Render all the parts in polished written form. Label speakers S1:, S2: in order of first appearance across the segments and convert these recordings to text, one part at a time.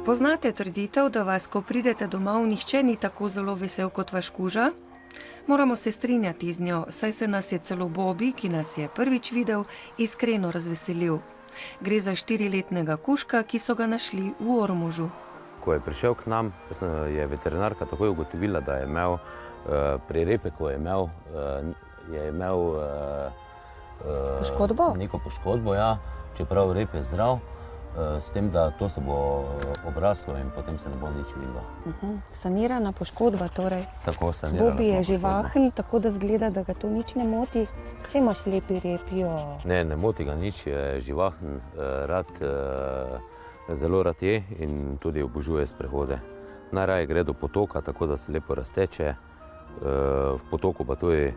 S1: Poznate trditev, da vas, ko pridete domov, nihče ni tako zelo vesel kot vaš kuža? Moramo se strinjati z njo, saj se nas je celo Bobi, ki nas je prvič videl, iskreno razveselil. Gre za 4-letnega kužka, ki so ga našli v Ormožu.
S2: Ko je prišel k nam, je veterinarka takoj ugotovila, da je imel pri repeku
S3: Poškodbo?
S2: neko poškodbo, ja, čeprav rep je zdrav, s tem, da to se bo obraslo in potem se ne bo nič videlo.
S3: Sanirana poškodba torej.
S2: Tako sanirana
S3: Bobi je
S2: smo poškodbo.
S3: živahen, tako da zgleda, da ga to nič ne moti. Saj imaš lepi rep, jo.
S2: Ne moti ga nič, je živahen, zelo rad je in tudi obožuje sprehode. Najraje gre do potoka, tako da se lepo razteče, v potoku pa tudi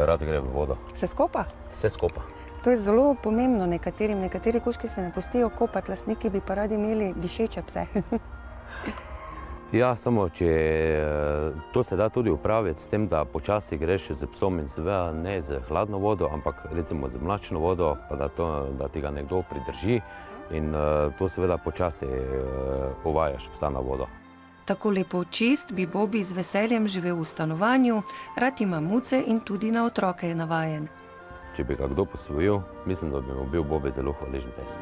S2: rad gre v vodo.
S3: Se skopa?
S2: Vse skopa.
S3: To je zelo pomembno nekaterim. Nekateri kužki se ne pustijo kopati, lastniki bi pa radi imeli dišeče pse.
S2: Ja, samo če to se da tudi upraviti s tem, da počasi greš z psom in seveda ne z hladno vodo, ampak recimo z mlačno vodo, pa da ti ga nekdo pridrži in to seveda počasi uvajaš psa na vodo.
S1: Tako lepo čist bi Bobi z veseljem živel v stanovanju, rad ima muce in tudi na otroke je navajen.
S2: Če bi ga kdo posvojil, mislim, da bi mu bil Bobi zelo hvaležen pes.